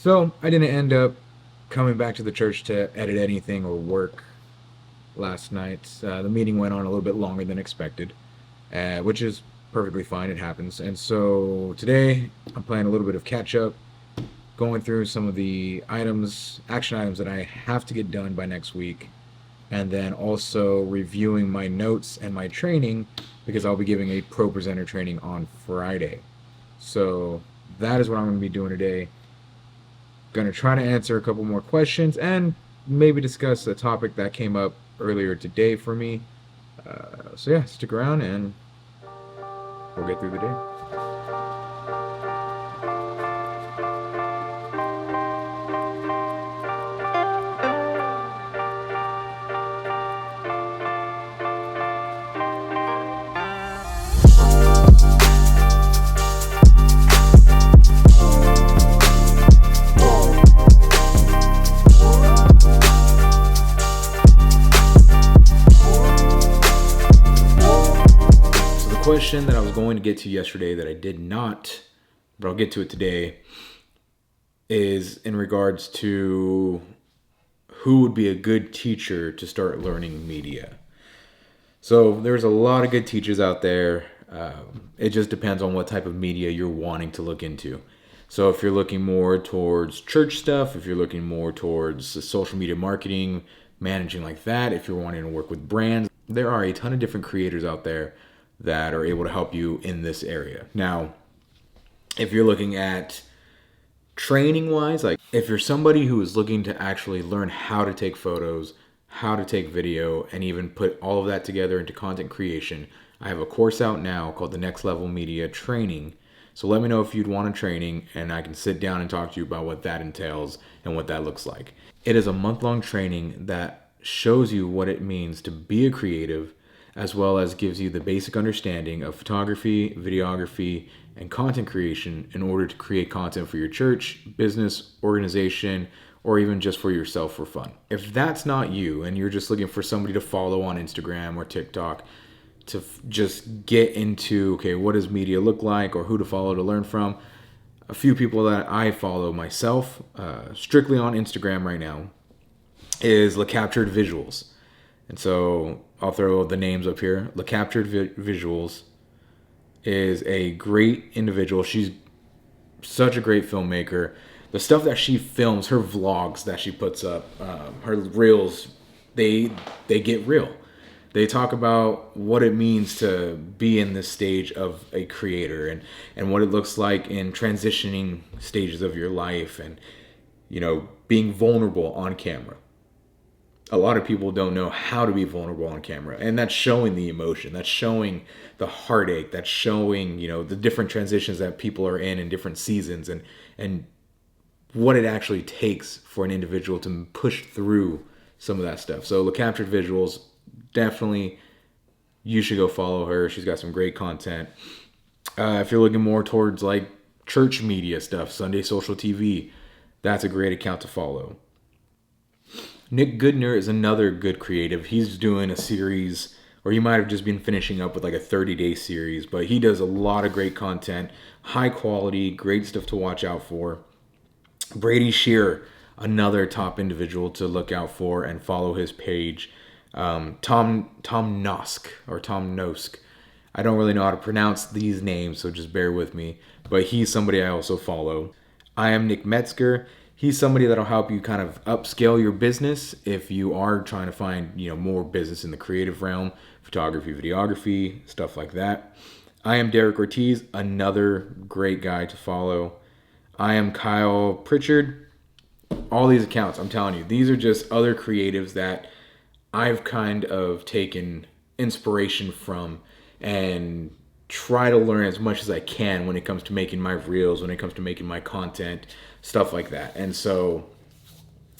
So I didn't end up coming back to the church to edit anything or work last night. The meeting went on a little bit longer than expected, which is perfectly fine. It happens. And so today I'm playing a little bit of catch up, going through some of the action items that I have to get done by next week, and then also reviewing my notes and my training because I'll be giving a pro presenter training on Friday. So that is what I'm going to be doing today. Going to try to answer a couple more questions and maybe discuss a topic that came up earlier today for me. So yeah, stick around and we'll get through the day. So the question that I was going to get to yesterday that I did not, but I'll get to it today, is in regards to who would be a good teacher to start learning media. So there's a lot of good teachers out there. It just depends on what type of media you're wanting to look into. So if you're looking more towards church stuff, if you're looking more towards social media marketing, managing like that, if you're wanting to work with brands, there are a ton of different creators out there that are able to help you in this area. Now, if you're looking at training wise, like if you're somebody who is looking to actually learn how to take photos, how to take video, and even put all of that together into content creation, I have a course out now called the Next Level Media Training. So let me know if you'd want a training and I can sit down and talk to you about what that entails and what that looks like. It is a month-long training that shows you what it means to be a creative, as well as gives you the basic understanding of photography, videography, and content creation in order to create content for your church, business, organization, or even just for yourself for fun. If that's not you and you're just looking for somebody to follow on Instagram or TikTok to just get into, okay, what does media look like or who to follow to learn from, a few people that I follow myself, strictly on Instagram right now, is La Captured Visuals. And so I'll throw the names up here. La Captured Visuals is a great individual. She's such a great filmmaker. The stuff that she films, her vlogs that she puts up, her reels, they get real. They talk about what it means to be in this stage of a creator and what it looks like in transitioning stages of your life and, being vulnerable on camera. A lot of people don't know how to be vulnerable on camera, and that's showing the emotion, that's showing the heartache, that's showing the different transitions that people are in different seasons, and what it actually takes for an individual to push through some of that stuff. So the Captured Visuals, definitely you should go follow her. She's got some great content. If you're looking more towards like church media stuff, Sunday Social TV, that's a great account to follow. Nick Goodner is another good creative. He's doing a series, or he might have just been finishing up with like a 30-day series, but he does a lot of great content, high quality, great stuff to watch out for. Brady Shearer, another top individual to look out for and follow his page. Tom Nosk or Tom Nosk. I don't really know how to pronounce these names, so just bear with me. But he's somebody I also follow. I am Nick Metzger. He's somebody that'll help you kind of upscale your business if you are trying to find, more business in the creative realm, photography, videography, stuff like that. I am Derek Ortiz, another great guy to follow. I am Kyle Pritchard. All these accounts, I'm telling you, these are just other creatives that I've kind of taken inspiration from and try to learn as much as I can when it comes to making my reels, when it comes to making my content, stuff like that. And so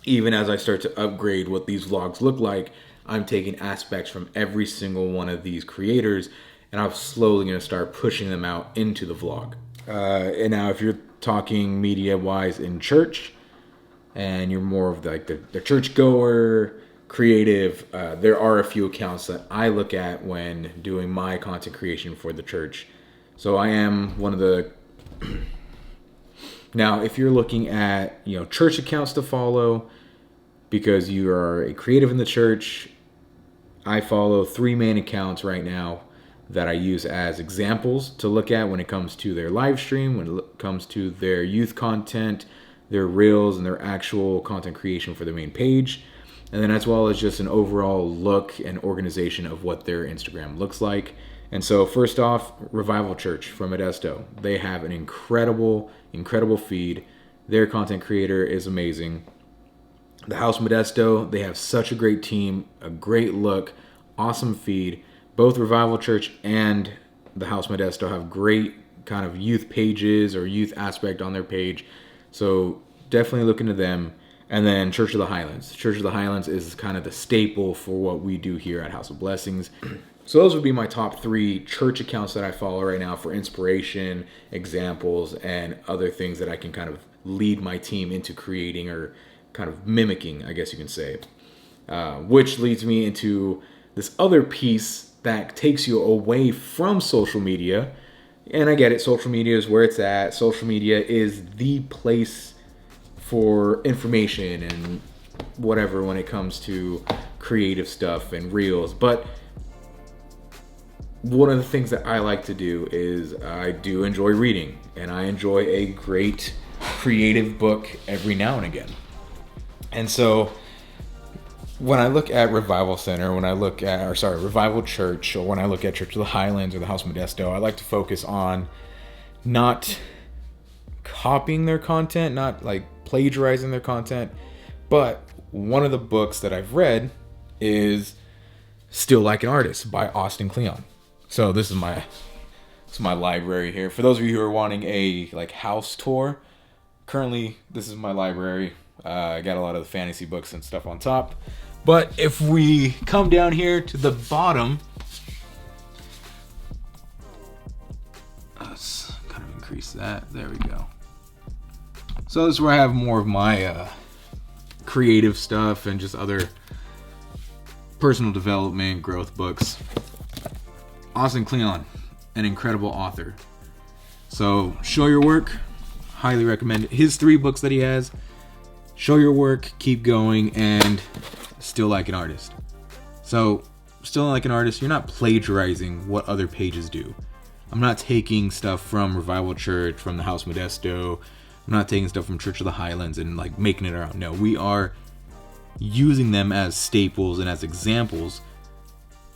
even as I start to upgrade what these vlogs look like, I'm taking aspects from every single one of these creators and I'm slowly going to start pushing them out into the vlog. And now if you're talking media wise in church and you're more of like the church goer, creative, there are a few accounts that I look at when doing my content creation for the church. So I am one of the Now, if you're looking at, church accounts to follow because you are a creative in the church, I follow 3 main accounts right now that I use as examples to look at when it comes to their live stream, when it comes to their youth content, their reels, and their actual content creation for their main page. And then as well as just an overall look and organization of what their Instagram looks like. And so first off, Revival Church from Modesto. They have an incredible feed. Their content creator is amazing. The House Modesto, they have such a great team, a great look, awesome feed. Both Revival Church and the House Modesto have great kind of youth pages or youth aspect on their page. So definitely look into them. And then Church of the Highlands. Church of the Highlands is kind of the staple for what we do here at House of Blessings. So those would be my top 3 church accounts that I follow right now for inspiration, examples, and other things that I can kind of lead my team into creating or kind of mimicking, I guess you can say. Which leads me into this other piece that takes you away from social media. And I get it, social media is where it's at. Social media is the place for information and whatever when it comes to creative stuff and reels. But one of the things that I like to do is I do enjoy reading, and I enjoy a great creative book every now and again. And so when I look at Revival Center, Revival Church, or when I look at Church of the Highlands or the House Modesto, I like to focus on not copying their content, not like plagiarizing their content. But one of the books that I've read is Still Like an Artist by Austin Kleon. So this is my library here. For those of you who are wanting a house tour, currently this is my library. I got a lot of the fantasy books and stuff on top. But if we come down here to the bottom, let's kind of increase that. There we go. So this is where I have more of my creative stuff and just other personal development, growth books. Austin Kleon, an incredible author. So Show Your Work, highly recommend it. His 3 books that he has, Show Your Work, Keep Going, and Still Like an Artist. So Still Like an Artist, you're not plagiarizing what other pages do. I'm not taking stuff from Revival Church, from the House Modesto. I'm not taking stuff from Church of the Highlands and making it our own. No, we are using them as staples and as examples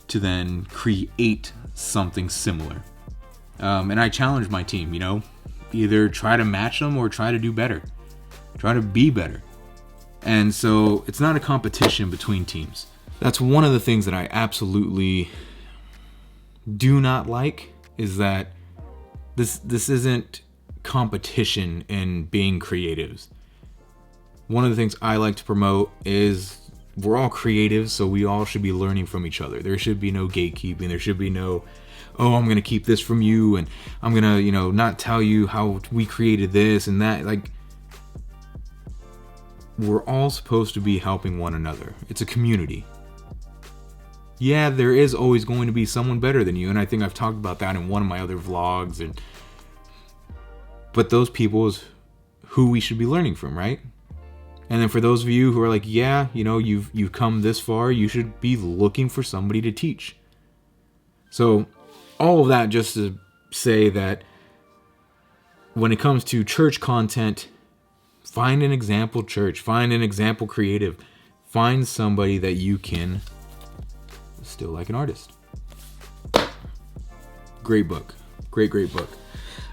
to then create something similar. And I challenge my team, either try to match them or try to do better. Try to be better. And so it's not a competition between teams. That's one of the things that I absolutely do not like, is that this isn't competition in being creatives. One of the things I like to promote is we're all creatives, so we all should be learning from each other. There should be no gatekeeping. There should be no, I'm going to keep this from you, and I'm going to, not tell you how we created this and that. We're all supposed to be helping one another. It's a community. Yeah, there is always going to be someone better than you, and I think I've talked about that in one of my other vlogs. But those people is who we should be learning from, right? And then for those of you who are you've come this far, you should be looking for somebody to teach. So all of that just to say that when it comes to church content, find an example church, find an example creative, find somebody that you can Still Like an Artist. Great book. Great book.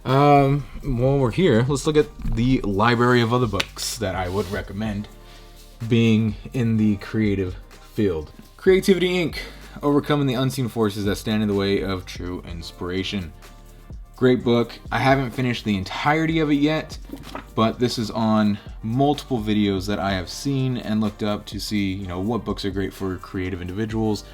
While we're here, let's look at the library of other books that I would recommend being in the creative field. Creativity Inc. Overcoming the Unseen Forces That Stand in the Way of True Inspiration. Great book. I haven't finished the entirety of it yet, but this is on multiple videos that I have seen and looked up to see, what books are great for creative individuals.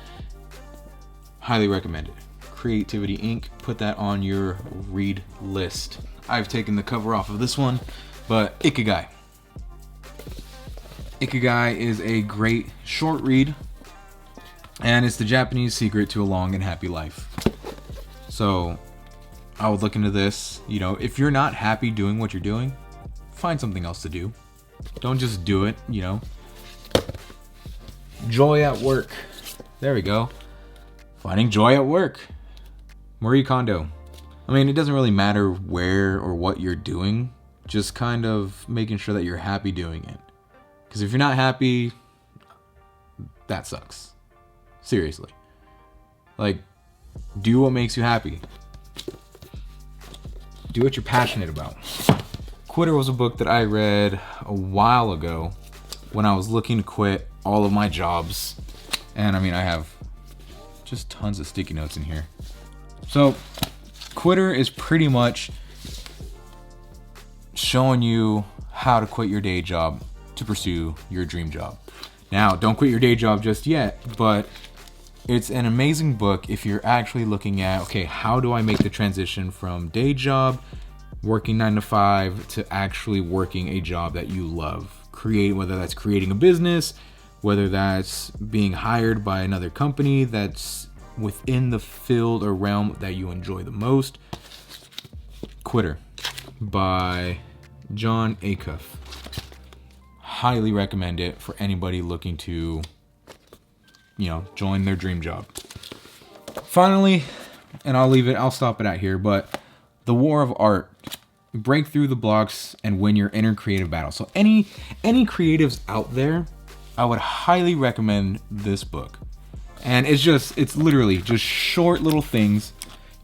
Highly recommend it. Creativity Inc. Put that on your read list. I've taken the cover off of this one, but Ikigai. Ikigai is a great short read, and it's the Japanese secret to a long and happy life. So I would look into this. If you're not happy doing what you're doing, find something else to do. Don't just do it, you know. Joy at work. There we go. Finding joy at work. Marie Kondo. I mean, it doesn't really matter where or what you're doing. Just kind of making sure that you're happy doing it. Because if you're not happy, that sucks. Seriously. Like, do what makes you happy. Do what you're passionate about. Quitter was a book that I read a while ago when I was looking to quit all of my jobs. And I mean, I have just tons of sticky notes in here. So, Quitter is pretty much showing you how to quit your day job to pursue your dream job. Now, don't quit your day job just yet, but it's an amazing book if you're actually looking at, okay, how do I make the transition from day job, working 9 to 5, to actually working a job that you love? Whether that's creating a business, whether that's being hired by another company that's within the field or realm that you enjoy the most. Quitter by Jon Acuff. Highly recommend it for anybody looking to, join their dream job. Finally, and I'll stop it out here, but The War of Art. Break through the blocks and win your inner creative battle. So any creatives out there, I would highly recommend this book. And it's literally just short little things,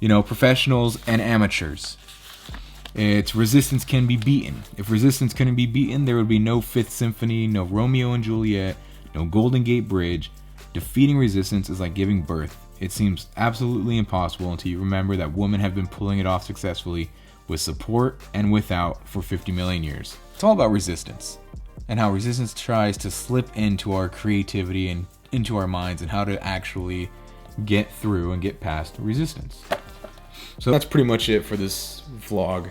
professionals and amateurs. It's resistance can be beaten. If resistance couldn't be beaten, there would be no Fifth Symphony, no Romeo and Juliet, no Golden Gate Bridge. Defeating resistance is like giving birth. It seems absolutely impossible until you remember that women have been pulling it off successfully with support and without for 50 million years. It's all about resistance and how resistance tries to slip into our creativity and into our minds and how to actually get through and get past resistance. So that's pretty much it for this vlog.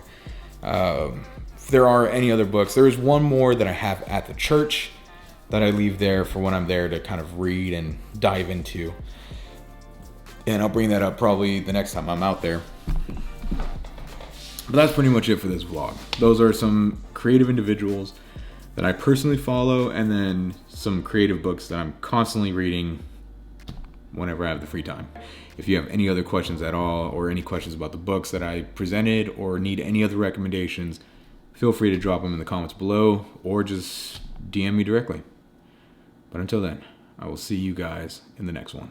If there are any other books, there is one more that I have at the church that I leave there for when I'm there to kind of read and dive into. And I'll bring that up probably the next time I'm out there. But that's pretty much it for this vlog. Those are some creative individuals that I personally follow, and then some creative books that I'm constantly reading whenever I have the free time. If you have any other questions at all, or any questions about the books that I presented, or need any other recommendations, feel free to drop them in the comments below, or just DM me directly. But until then, I will see you guys in the next one.